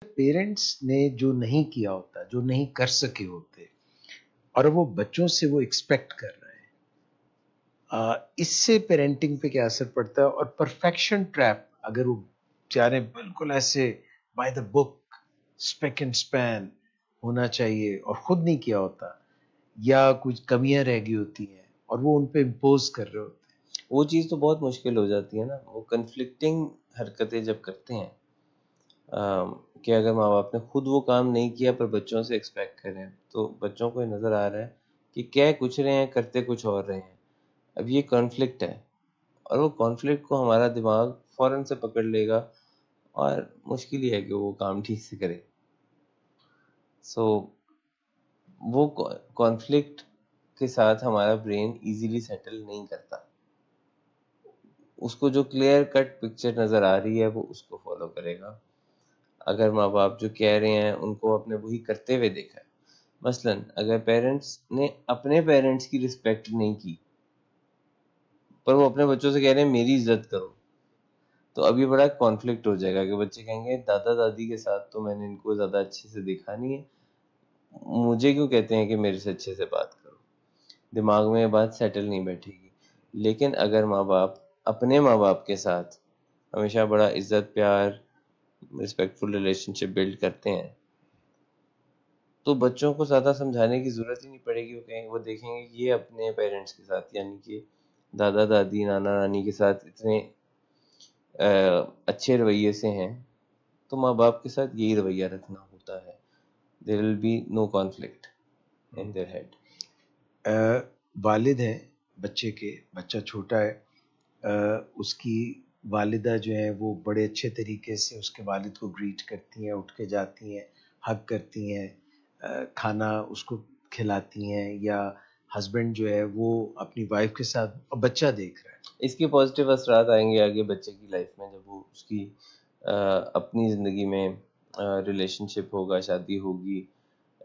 Parents نے جو نہیں کیا ہوتا، جو نہیں کر سکے ہوتے، اور وہ بچوں سے وہ ایکسپیکٹ کر رہے ہیں، اس سے پیرنٹنگ پہ کیا اثر پڑتا ہے؟ اور پرفیکشن ٹریپ، اگر وہ چاہیں بالکل ایسے by the book speak and Spain ہونا چاہیے اور خود نہیں کیا ہوتا، یا کچھ کمیاں رہ گئی ہوتی ہیں اور وہ ان پہ امپوز کر رہے ہوتے ہیں، وہ چیز تو بہت مشکل ہو جاتی ہے نا. وہ کنفلکٹنگ حرکتیں جب کرتے ہیں کہ اگر ماں باپ نے خود وہ کام نہیں کیا پر بچوں سے ایکسپیکٹ کریں، تو بچوں کو یہ نظر آ رہا ہے کہ کہہ کچھ رہے ہیں کرتے کچھ اور رہے ہیں. اب یہ کانفلکٹ ہے، اور وہ کانفلکٹ کو ہمارا دماغ فوراً سے پکڑ لے گا، اور مشکل ہی ہے کہ وہ کام ٹھیک سے کرے. سو وہ کانفلکٹ کے ساتھ ہمارا برین ایزیلی سیٹل نہیں کرتا. اس کو جو کلیئر کٹ پکچر نظر آ رہی ہے وہ اس کو فالو کرے گا. اگر ماں باپ جو کہہ رہے ہیں ان کو اپنے وہی کرتے ہوئے دیکھا ہے، مثلاً اگر پیرنٹس نے اپنے پیرنٹس کی رسپیکٹ نہیں کی پر وہ اپنے بچوں سے کہہ رہے ہیں میری عزت کرو، تو اب یہ بڑا کانفلکٹ ہو جائے گا کہ بچے کہیں گے دادا دادی کے ساتھ تو میں نے ان کو زیادہ اچھے سے دیکھا نہیں ہے، مجھے کیوں کہتے ہیں کہ میرے سے اچھے سے بات کرو. دماغ میں یہ بات سیٹل نہیں بیٹھے گی. لیکن اگر ماں باپ اپنے ماں باپ کے ساتھ ہمیشہ بڑا عزت پیار ریسپیکٹفل ریلیشن شپ بلڈ کرتے ہیں تو بچوں کو زیادہ سمجھانے کی ضرورت ہی نہیں پڑے گی. وہ دیکھیں گے کہ یہ اپنے پیرنٹس کے ساتھ یعنی کہ دادا دادی نانا نانی کے ساتھ اتنے اچھے رویے سے ہیں، تو ماں باپ کے ساتھ یہی رویہ رکھنا ہوتا ہے. there will be no conflict in their head. والد ہیں بچے کے، بچہ چھوٹا ہے، اس کی والدہ جو ہے وہ بڑے اچھے طریقے سے اس کے والد کو گریٹ کرتی ہیں، اٹھ کے جاتی ہیں، حگ کرتی ہیں، کھانا اس کو کھلاتی ہیں، یا ہسبینڈ جو ہے وہ اپنی وائف کے ساتھ بچہ دیکھ رہا ہے. اس کے پازیٹیو اثرات آئیں گے آگے بچے کی لائف میں، جب وہ اس کی اپنی زندگی میں ریلیشن شپ ہوگا، شادی ہوگی.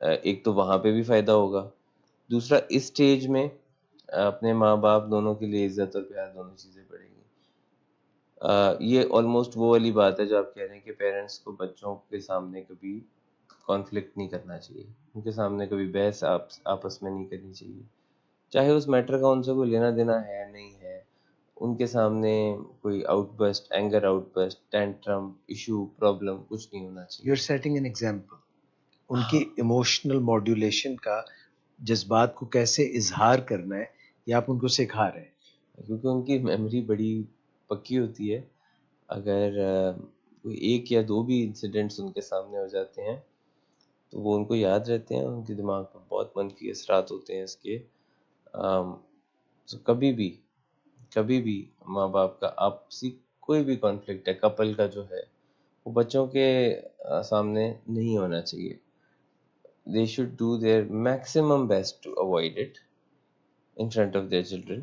ایک تو وہاں پہ بھی فائدہ ہوگا، دوسرا اس سٹیج میں اپنے ماں باپ دونوں کے لیے عزت اور پیار دونوں چیزیں پڑیں گی. یہ آلموسٹ وہ والی بات ہے جو آپ کہہ رہے ہیں کہ پیرنٹس کو بچوں کے سامنے کبھی کانفلکٹ نہیں کرنا چاہیے، ان کے سامنے کبھی بحث آپس میں نہیں کرنی چاہیے، چاہے اس میٹر کا ان سے کوئی لینا دینا ہے نہیں ہے. ان کے سامنے کوئی outburst, anger outburst, tantrum, issue, problem کچھ نہیں ہونا چاہیے. You are setting an example ان کی ایموشنل ماڈیولیشن کا، جذبات کو کیسے اظہار کرنا ہے، یہ آپ ان کو سکھا رہے ہیں. کیونکہ ان کی میموری بڑی پکی ہوتی ہے. اگر کوئی ایک یا دو بھی انسیڈنٹس ان کے سامنے ہو جاتے ہیں تو وہ ان کو یاد رہتے ہیں، ان کے دماغ پر بہت منفی اثرات ہوتے ہیں اس کے. کبھی بھی ماں باپ کا آپسی کوئی بھی کانفلکٹ ہے کپل کا جو ہے وہ بچوں کے سامنے نہیں ہونا چاہیے. they should do their maximum best to avoid it in front of their children.